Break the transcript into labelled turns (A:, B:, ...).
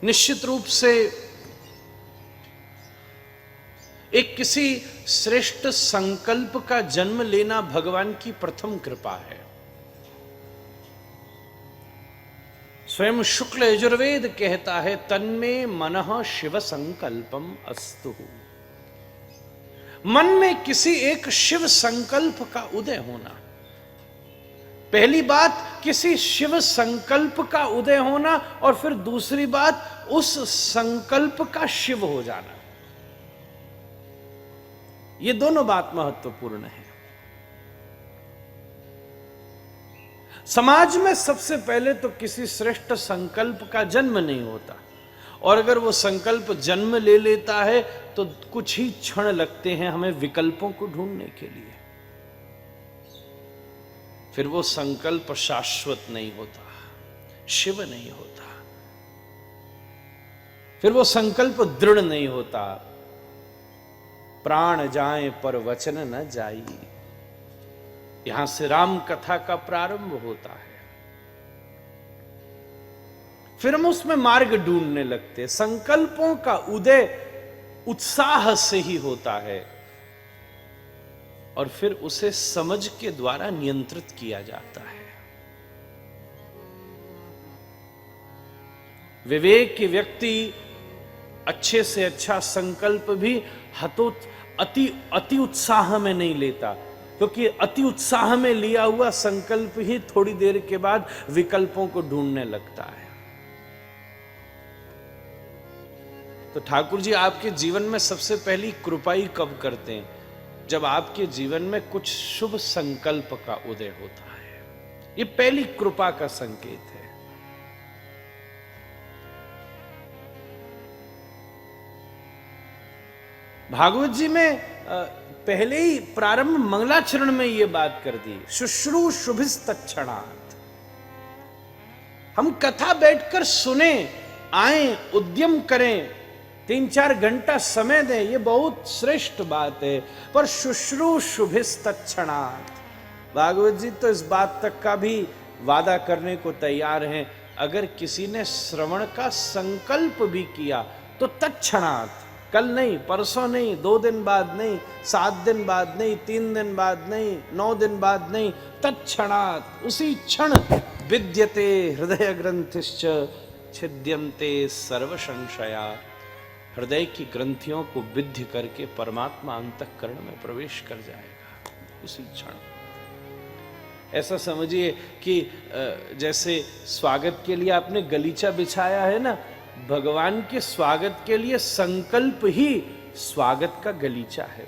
A: निश्चित रूप से एक किसी श्रेष्ठ संकल्प का जन्म लेना भगवान की प्रथम कृपा है। स्वयं शुक्ल यजुर्वेद कहता है, तन्मे मनः शिव संकल्पम अस्तु। मन में किसी एक शिव संकल्प का उदय होना। पहली बात किसी शिव संकल्प का उदय होना, और फिर दूसरी बात उस संकल्प का शिव हो जाना। ये दोनों बात महत्वपूर्ण है। समाज में सबसे पहले तो किसी श्रेष्ठ संकल्प का जन्म नहीं होता, और अगर वो संकल्प जन्म ले लेता है तो कुछ ही क्षण लगते हैं हमें विकल्पों को ढूंढने के लिए। फिर वो संकल्प शाश्वत नहीं होता, शिव नहीं होता, फिर वो संकल्प दृढ़ नहीं होता। प्राण जाए पर वचन न जाई, यहां से राम कथा का प्रारंभ होता है। फिर हम उसमें मार्ग ढूंढने लगते हैं। संकल्पों का उदय उत्साह से ही होता है, और फिर उसे समझ के द्वारा नियंत्रित किया जाता है। विवेक की व्यक्ति अच्छे से अच्छा संकल्प भी अति उत्साह में नहीं लेता, क्योंकि अति उत्साह में लिया हुआ संकल्प ही थोड़ी देर के बाद विकल्पों को ढूंढने लगता है। तो ठाकुर जी आपके जीवन में सबसे पहली कृपाई कब करते हैं? जब आपके जीवन में कुछ शुभ संकल्प का उदय होता है। ये पहली कृपा का संकेत है। भागवत जी में पहले ही प्रारंभ मंगलाचरण में ये बात कर दी, शुश्रूषुभिस्तत्क्षणात्। हम कथा बैठकर सुने, आए, उद्यम करें, 3-4 घंटा समय दें, ये बहुत श्रेष्ठ बात है। पर शुश्रूषुभिस्तत्क्षणात्, भागवत जी तो इस बात तक का भी वादा करने को तैयार हैं, अगर किसी ने श्रवण का संकल्प भी किया तो तत्क्षणात्, कल नहीं, परसों नहीं, 2 दिन बाद नहीं, 7 दिन बाद नहीं, 3 दिन बाद नहीं, 9 दिन बाद नहीं, तत्क्षणात्, उसी क्षण विद्यते हृदय ग्रंथिश्च छिद्यन्ते सर्व संशया। हृदय की ग्रंथियों को विद्ध करके परमात्मा अंतःकरण में प्रवेश कर जाएगा उसी क्षण। ऐसा समझिए कि जैसे स्वागत के लिए आपने गलीचा बिछाया है ना, भगवान के स्वागत के लिए संकल्प ही स्वागत का गलीचा है।